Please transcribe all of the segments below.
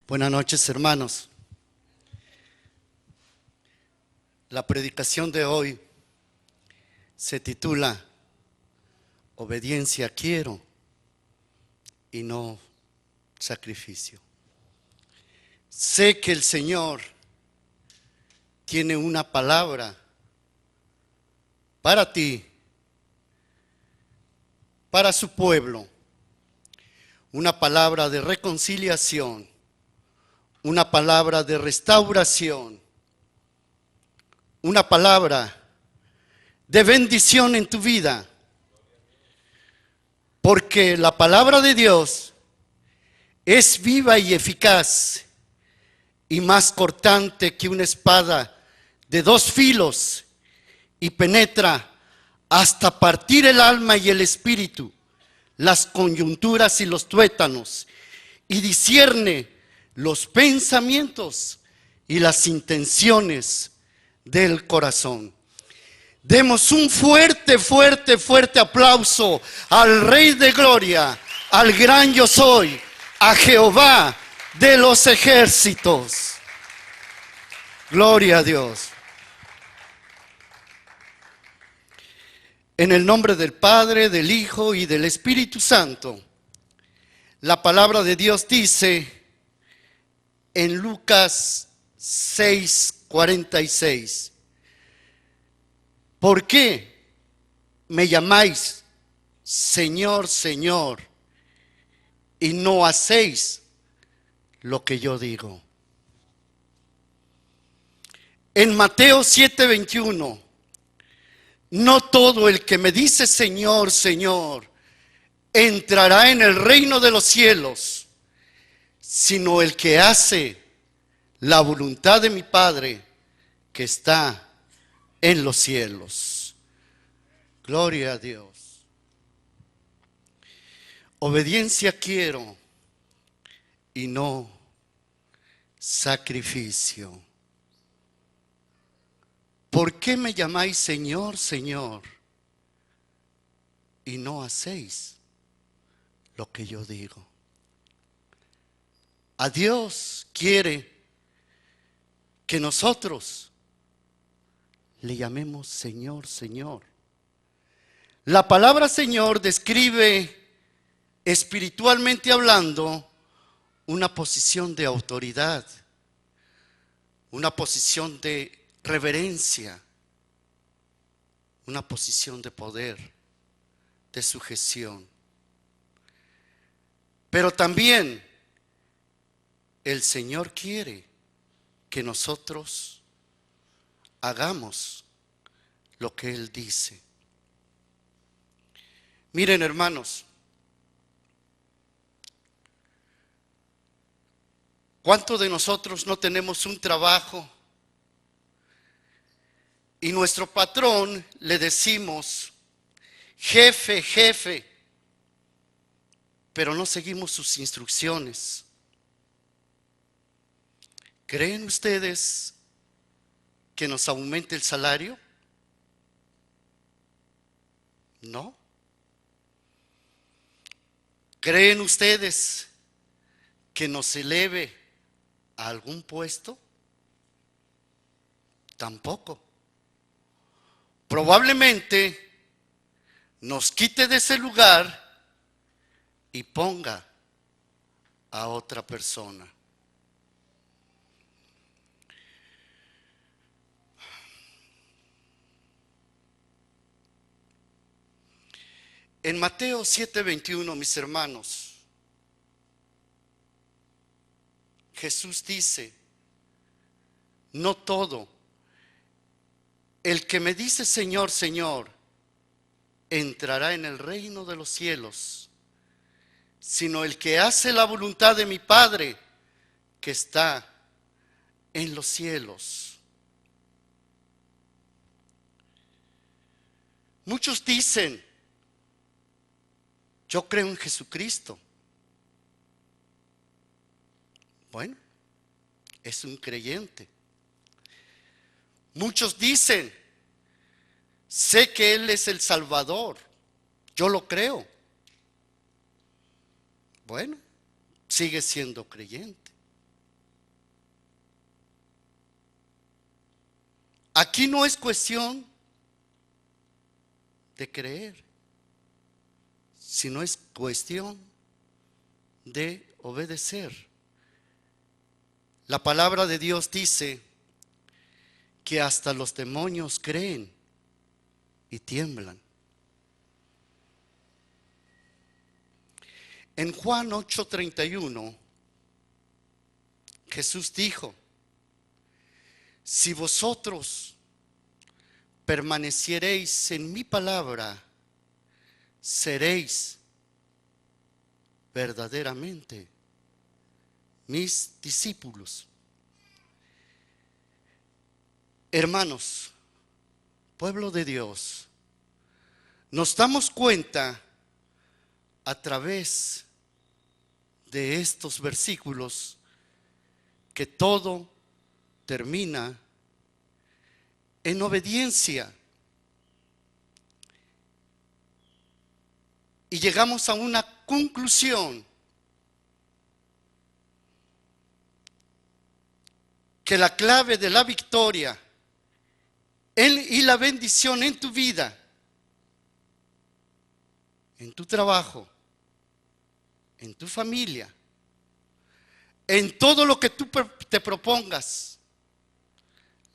Buenas noches, hermanos. La predicación de hoy se titula Obediencia quiero y no sacrificio. Sé que el Señor tiene una palabra para ti, para su pueblo, una palabra de reconciliación, una palabra de restauración, una palabra de bendición en tu vida, porque la palabra de Dios es viva y eficaz y más cortante que una espada de dos filos y penetra hasta partir el alma y el espíritu, las coyunturas y los tuétanos, y discierne los pensamientos y las intenciones del corazón. Demos un fuerte, fuerte, fuerte aplauso al Rey de Gloria, al gran yo soy, a Jehová de los ejércitos. Gloria a Dios. En el nombre del Padre, del Hijo y del Espíritu Santo, la palabra de Dios dice en Lucas 6:46, ¿por qué me llamáis Señor, Señor, y no hacéis lo que yo digo? En Mateo 7:21, no todo el que me dice Señor, Señor, entrará en el reino de los cielos, sino el que hace la voluntad de mi Padre que está en los cielos. Gloria a Dios. Obediencia quiero y no sacrificio. ¿Por qué me llamáis Señor, Señor, y no hacéis lo que yo digo? A Dios quiere que nosotros le llamemos Señor, Señor. La palabra Señor describe, espiritualmente hablando, una posición de autoridad, una posición de reverencia, una posición de poder, de sujeción. Pero también el Señor quiere que nosotros hagamos lo que Él dice. Miren, hermanos, ¿cuántos de nosotros no tenemos un trabajo y nuestro patrón le decimos jefe, jefe, pero no seguimos sus instrucciones? ¿Creen ustedes que nos aumente el salario? No. ¿Creen ustedes que nos eleve a algún puesto? Tampoco. Probablemente nos quite de ese lugar y ponga a otra persona. En Mateo 7:21, mis hermanos, Jesús dice, no todo el que me dice Señor, Señor, entrará en el reino de los cielos, sino el que hace la voluntad de mi Padre que está en los cielos. Muchos dicen, yo creo en Jesucristo. Bueno, es un creyente. Muchos dicen, sé que Él es el Salvador. Yo lo creo. Bueno, sigue siendo creyente. Aquí no es cuestión de creer, sino es cuestión de obedecer. La palabra de Dios dice que hasta los demonios creen y tiemblan. En Juan 8:31, Jesús dijo: si vosotros permaneciereis en mi palabra, seréis verdaderamente mis discípulos. Hermanos, pueblo de Dios, nos damos cuenta a través de estos versículos que todo termina en obediencia. Y llegamos a una conclusión: que la clave de la victoria y la bendición en tu vida, en tu trabajo, en tu familia, en todo lo que tú te propongas,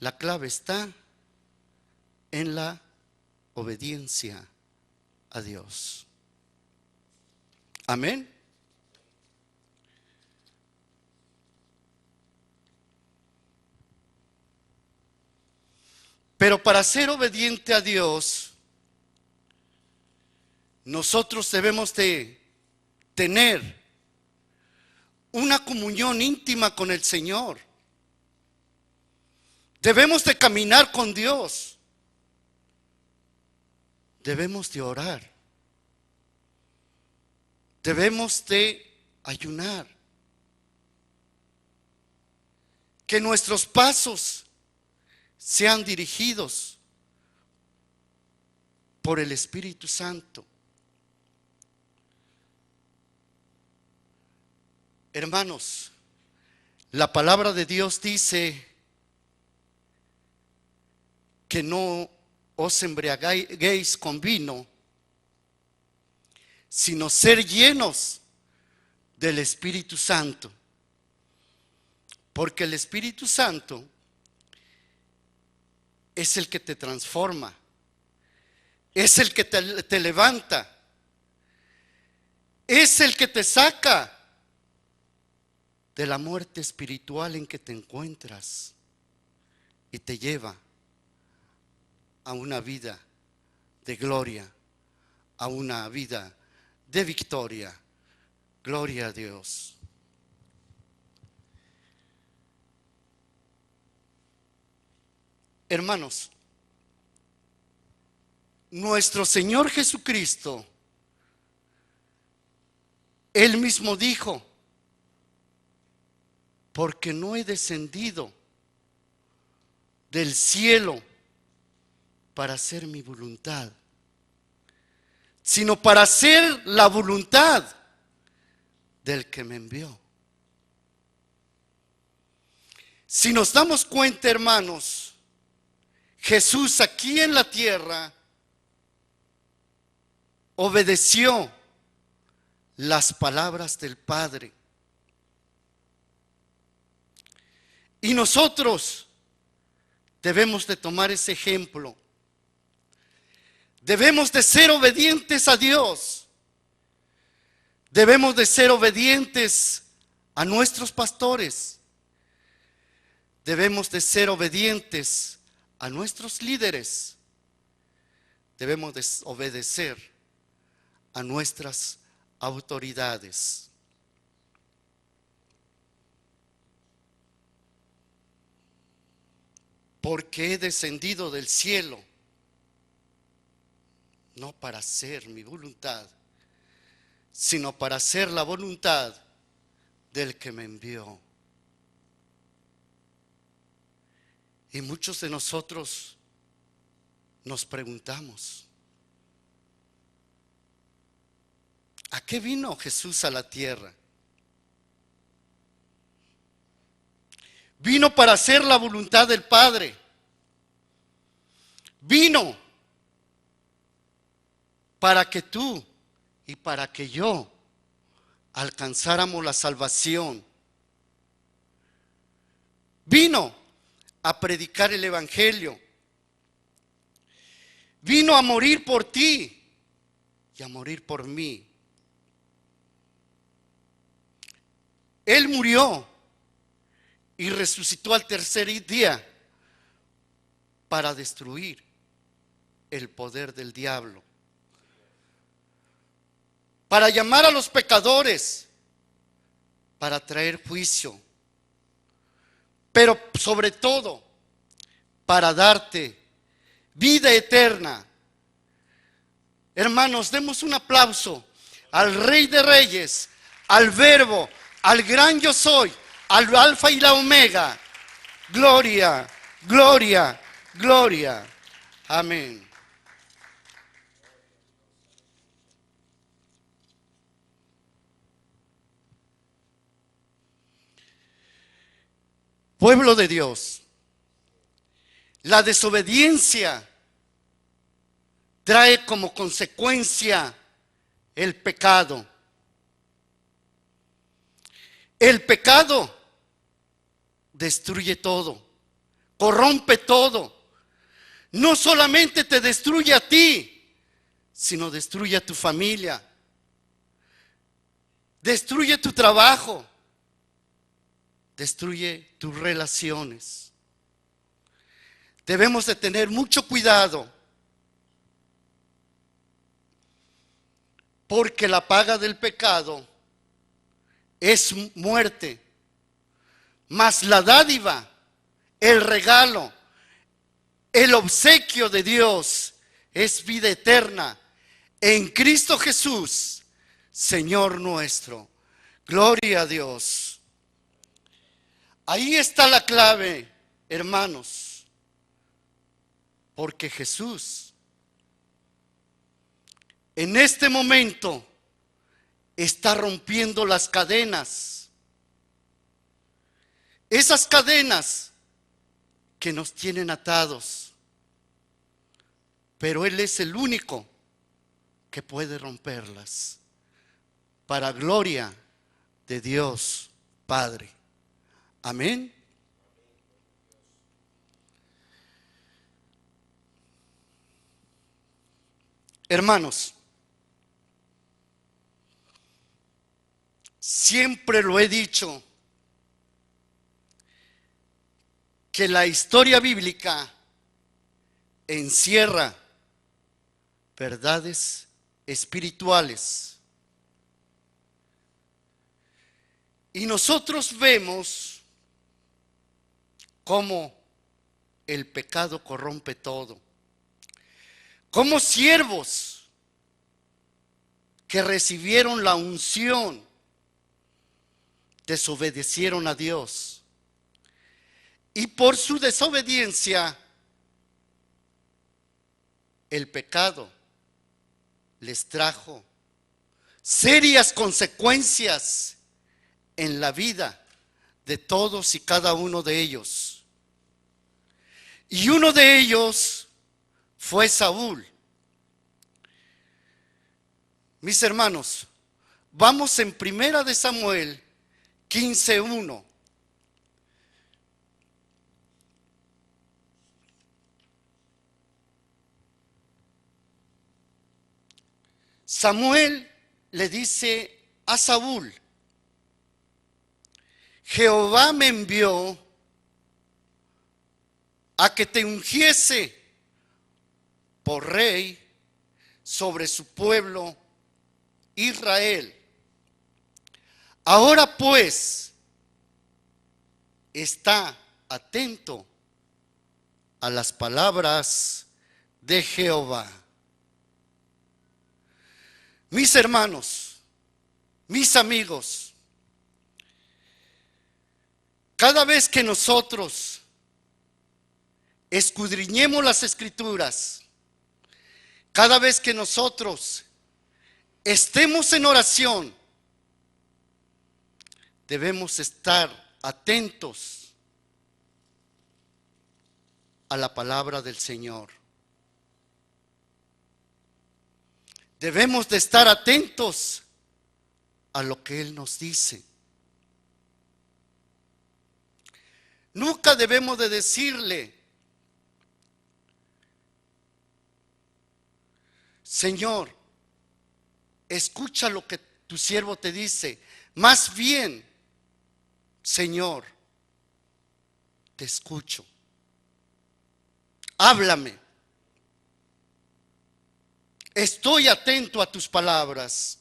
la clave está en la obediencia a Dios. Amén. Pero para ser obediente a Dios, nosotros debemos de tener una comunión íntima con el Señor. Debemos de caminar con Dios. Debemos de orar. Debemos de ayunar. Que nuestros pasos sean dirigidos por el Espíritu Santo. Hermanos, la palabra de Dios dice que no os embriaguéis con vino, sino ser llenos del Espíritu Santo. Porque el Espíritu Santo es el que te transforma, es el que te levanta, es el que te saca de la muerte espiritual en que te encuentras y te lleva a una vida de gloria, a una vida de victoria. Gloria a Dios. Hermanos, nuestro Señor Jesucristo, Él mismo dijo: porque no he descendido del cielo para hacer mi voluntad, sino para hacer la voluntad del que me envió. Si nos damos cuenta, hermanos, Jesús aquí en la tierra obedeció las palabras del Padre. Y nosotros debemos de tomar ese ejemplo. Debemos de ser obedientes a Dios. Debemos de ser obedientes a nuestros pastores. Debemos de ser obedientes a nuestros líderes. Debemos de obedecer a nuestras autoridades. Porque he descendido del cielo, no para hacer mi voluntad, sino para hacer la voluntad del que me envió. Y muchos de nosotros nos preguntamos: ¿a qué vino Jesús a la tierra? Vino para hacer la voluntad del Padre. vino para que tú y para que yo alcanzáramos la salvación. Vino a predicar el evangelio. Vino a morir por ti y a morir por mí. Él murió y resucitó al tercer día para destruir el poder del diablo, para llamar a los pecadores, para traer juicio, pero sobre todo para darte vida eterna. Hermanos, demos un aplauso al Rey de Reyes, al Verbo, al gran yo soy, al Alfa y la Omega. Gloria, gloria, gloria. Amén. Pueblo de Dios, la desobediencia trae como consecuencia el pecado. El pecado destruye todo, corrompe todo. No solamente te destruye a ti, sino destruye a tu familia, destruye tu trabajo, destruye tus relaciones. Debemos de tener mucho cuidado, porque la paga del pecado es muerte, mas la dádiva, el regalo, el obsequio de Dios es vida eterna en Cristo Jesús, Señor nuestro. Gloria a Dios. Ahí está la clave, hermanos, porque Jesús en este momento está rompiendo las cadenas, esas cadenas que nos tienen atados, pero Él es el único que puede romperlas, para gloria de Dios Padre. Amén. Hermanos, siempre lo he dicho, que la historia bíblica encierra verdades espirituales. Y nosotros vemos cómo el pecado corrompe todo. Cómo siervos que recibieron la unción desobedecieron a Dios. Y por su desobediencia, el pecado les trajo serias consecuencias en la vida de todos y cada uno de ellos. Y uno de ellos fue Saúl. Mis hermanos, vamos en Primera de Samuel 15:1. Samuel le dice a Saúl: Jehová me envió a que te ungiese por rey sobre su pueblo Israel. Ahora pues, está atento a las palabras de Jehová. Mis hermanos, mis amigos, cada vez que nosotros escudriñemos las Escrituras, cada vez que nosotros estemos en oración, debemos estar atentos a la palabra del Señor. Debemos de estar atentos a lo que Él nos dice. Nunca debemos de decirle: Señor, escucha lo que tu siervo te dice. Más bien, Señor, te escucho. Háblame. Estoy atento a tus palabras.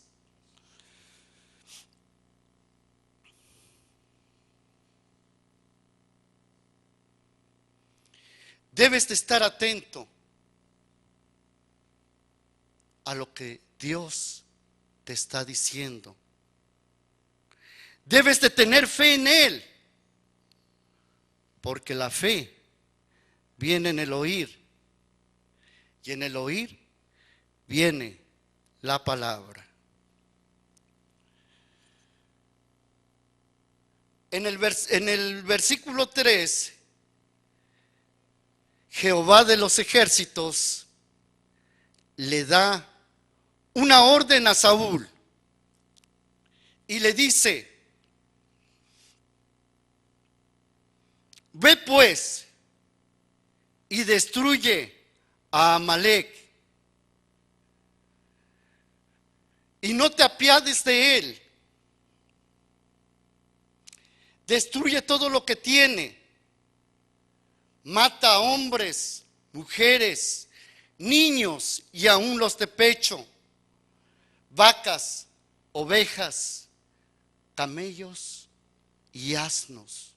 Debes de estar atento a lo que Dios te está diciendo. Debes de tener fe en Él, porque la fe viene en el oír, y en el oír viene la palabra. En el versículo 3, Jehová de los ejércitos le da una orden a Saúl y le dice: ve pues y destruye a Amalec y no te apiades de él. Destruye todo lo que tiene. Mata a hombres, mujeres, niños y aún los de pecho, vacas, ovejas, camellos y asnos.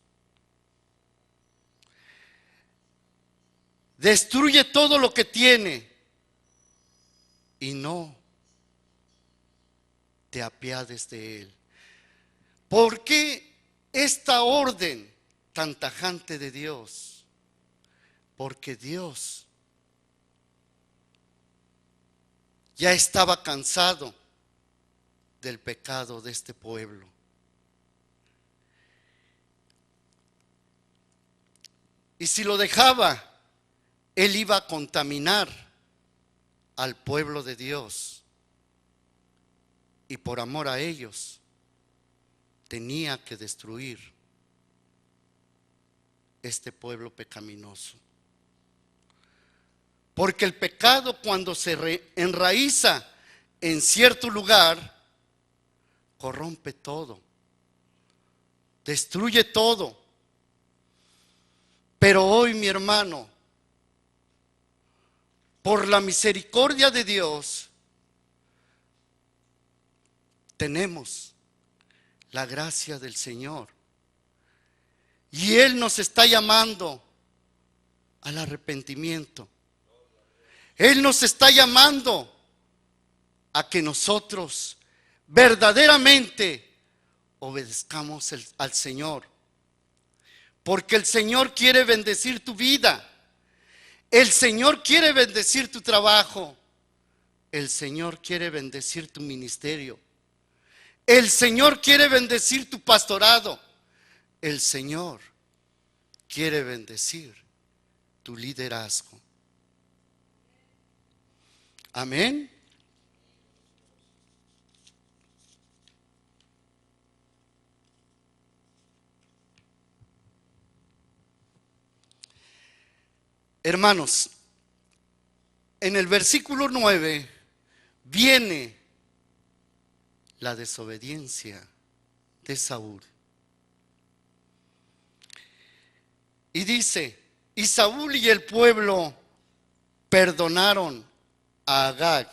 Destruye todo lo que tiene y no te apiades de él. ¿Por qué esta orden tan tajante de Dios? Porque Dios ya estaba cansado del pecado de este pueblo. Y si lo dejaba, Él iba a contaminar al pueblo de Dios. Y por amor a ellos, tenía que destruir este pueblo pecaminoso. Porque el pecado, cuando se enraiza en cierto lugar, corrompe todo, destruye todo. Pero hoy, mi hermano, por la misericordia de Dios, tenemos la gracia del Señor. Y Él nos está llamando al arrepentimiento. Él nos está llamando a que nosotros verdaderamente obedezcamos al Señor. Porque el Señor quiere bendecir tu vida. El Señor quiere bendecir tu trabajo. El Señor quiere bendecir tu ministerio. El Señor quiere bendecir tu pastorado. El Señor quiere bendecir tu liderazgo. Amén. Hermanos, en el versículo 9 viene la desobediencia de Saúl. Y dice: y Saúl y el pueblo perdonaron a Agag.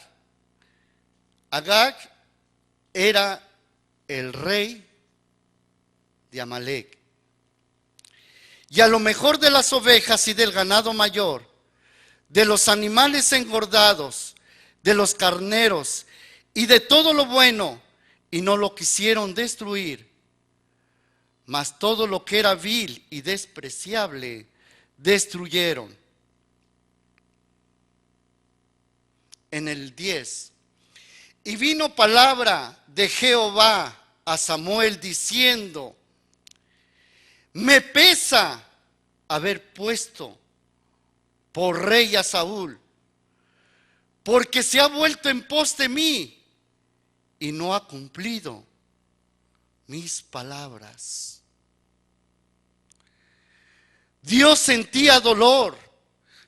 Agag era el rey de Amalec. Y a lo mejor de las ovejas y del ganado mayor, de los animales engordados, de los carneros y de todo lo bueno, y no lo quisieron destruir. Mas todo lo que era vil y despreciable destruyeron. En el 10. Y vino palabra de Jehová a Samuel diciendo: me pesa haber puesto por rey a Saúl, porque se ha vuelto en pos de mí y no ha cumplido mis palabras. Dios sentía dolor,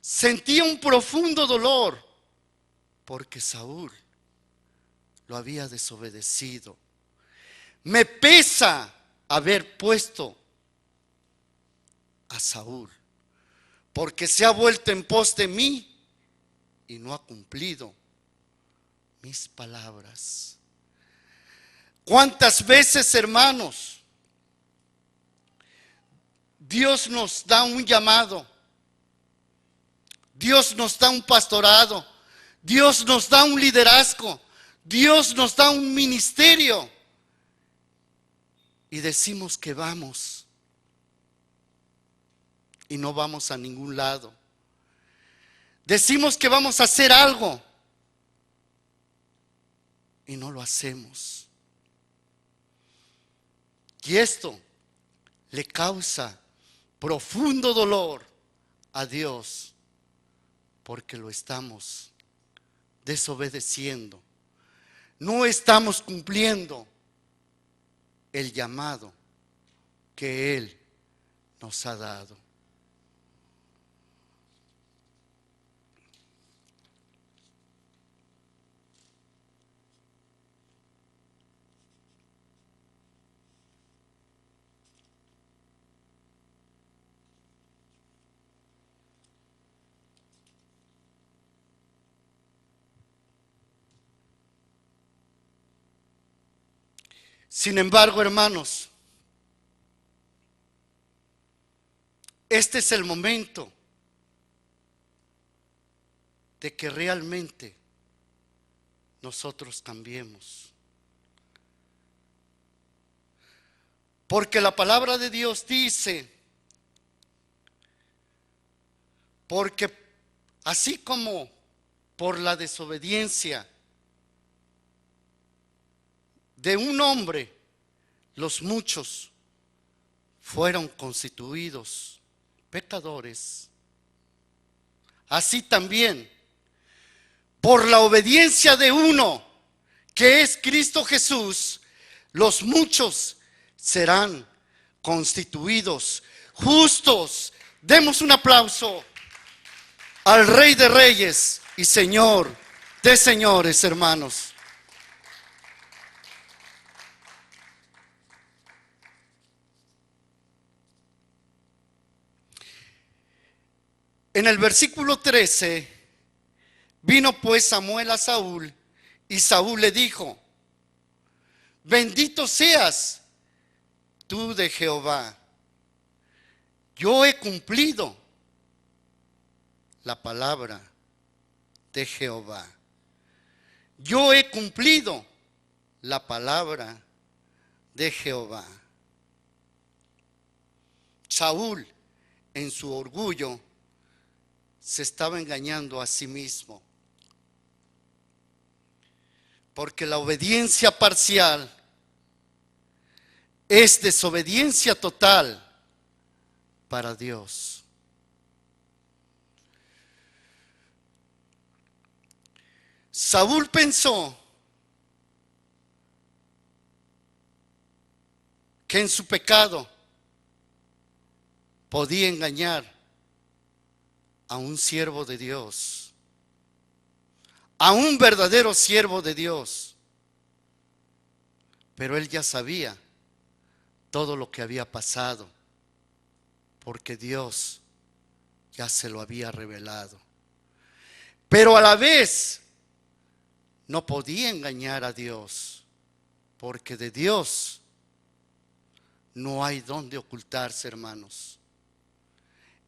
sentía un profundo dolor, porque Saúl lo había desobedecido. Me pesa haber puesto a Saúl, porque se ha vuelto en pos de mí y no ha cumplido mis palabras. ¿Cuántas veces, hermanos, Dios nos da un llamado, Dios nos da un pastorado, Dios nos da un liderazgo, Dios nos da un ministerio y decimos que vamos y no vamos a ningún lado? Decimos que vamos a hacer algo y no lo hacemos. Y esto le causa profundo dolor a Dios, porque lo estamos desobedeciendo. No estamos cumpliendo el llamado que Él nos ha dado. Sin embargo, hermanos, este es el momento de que realmente nosotros cambiemos. Porque la palabra de Dios dice, porque así como por la desobediencia de un hombre, los muchos fueron constituidos pecadores, así también por la obediencia de uno, que es Cristo Jesús, los muchos serán constituidos justos. Demos un aplauso al Rey de Reyes y Señor de señores, hermanos. En el versículo 13, vino pues Samuel a Saúl y Saúl le dijo: bendito seas tú de Jehová, yo he cumplido la palabra de Jehová. Yo he cumplido la palabra de Jehová. Saúl, en su orgullo, se estaba engañando a sí mismo, porque la obediencia parcial es desobediencia total para Dios. Saúl pensó que en su pecado podía engañar a un siervo de Dios, a un verdadero siervo de Dios. Pero él ya sabía todo lo que había pasado, porque Dios ya se lo había revelado. Pero a la vez no podía engañar a Dios, porque de Dios no hay donde ocultarse, hermanos.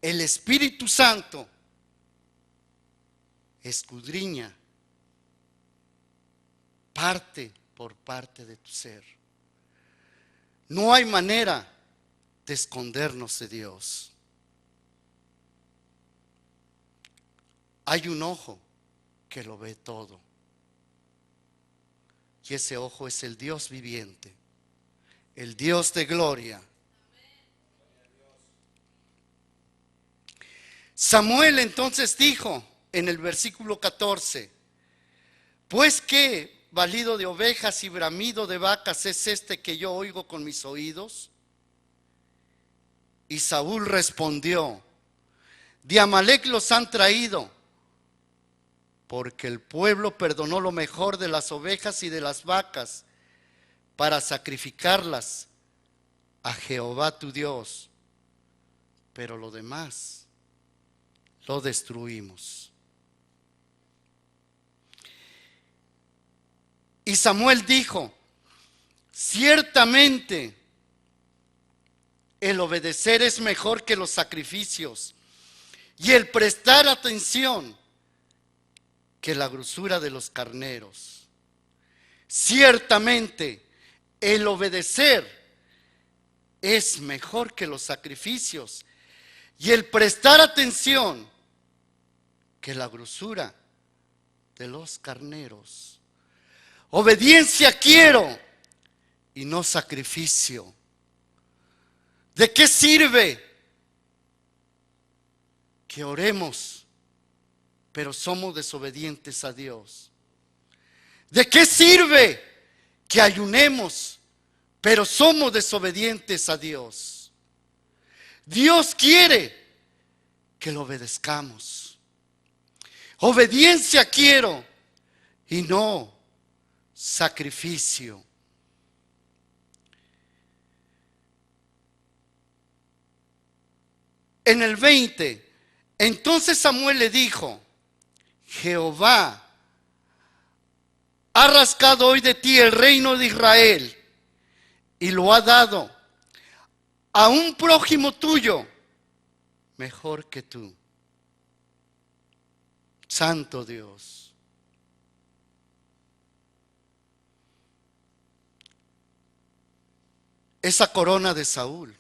El Espíritu Santo escudriña parte por parte de tu ser. No hay manera de escondernos de Dios. Hay un ojo que lo ve todo, y ese ojo es el Dios viviente, el Dios de gloria. Samuel entonces dijo en el versículo 14: Pues qué balido de ovejas y bramido de vacas es este que yo oigo con mis oídos. Y Saúl respondió: de Amalec los han traído, porque el pueblo perdonó lo mejor de las ovejas y de las vacas para sacrificarlas a Jehová tu Dios, pero lo demás lo destruimos. Y Samuel dijo: ciertamente el obedecer es mejor que los sacrificios, y el prestar atención que la grosura de los carneros. Ciertamente el obedecer es mejor que los sacrificios, y el prestar atención que la grosura de los carneros. Obediencia quiero y no sacrificio. ¿De qué sirve que oremos, pero somos desobedientes a Dios? ¿De qué sirve que ayunemos, pero somos desobedientes a Dios? Dios quiere que lo obedezcamos. Obediencia quiero y no sacrificio. En el 20, entonces Samuel le dijo: Jehová ha rascado hoy de ti el reino de Israel y lo ha dado a un prójimo tuyo mejor que tú. Santo Dios. Esa corona de Saúl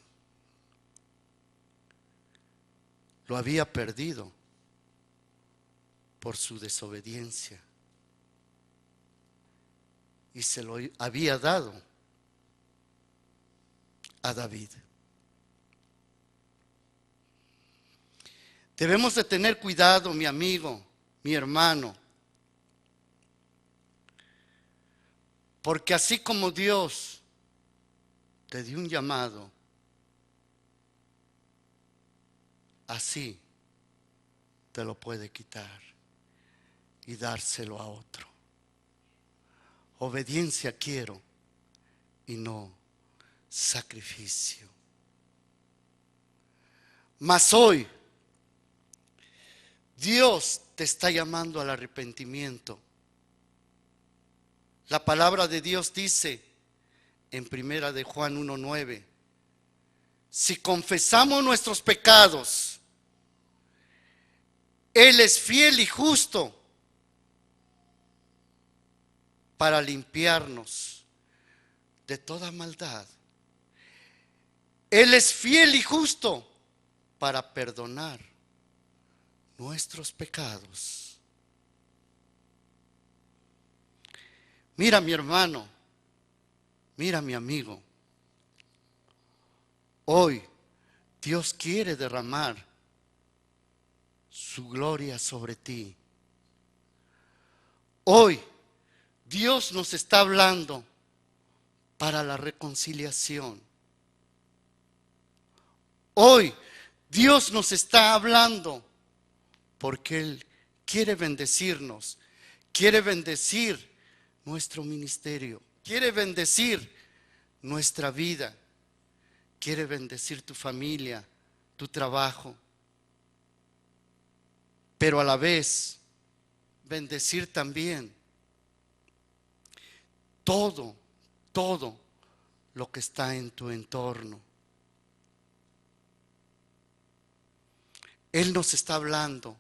lo había perdido por su desobediencia y se lo había dado a David. Debemos de tener cuidado, mi amigo, mi hermano, porque así como Dios te dio un llamado, así te lo puede quitar y dárselo a otro. Obediencia quiero y no sacrificio. Mas hoy Dios te está llamando al arrepentimiento. La palabra de Dios dice en primera de Juan 1:9: si confesamos nuestros pecados, Él es fiel y justo para limpiarnos de toda maldad. Él es fiel y justo para perdonar nuestros pecados. Mira, mi hermano, mira, mi amigo, hoy Dios quiere derramar su gloria sobre ti. Hoy Dios nos está hablando para la reconciliación. Hoy Dios nos está hablando porque Él quiere bendecirnos, quiere bendecir nuestro ministerio, quiere bendecir nuestra vida, quiere bendecir tu familia, tu trabajo, pero a la vez bendecir también todo lo que está en tu entorno. Él nos está hablando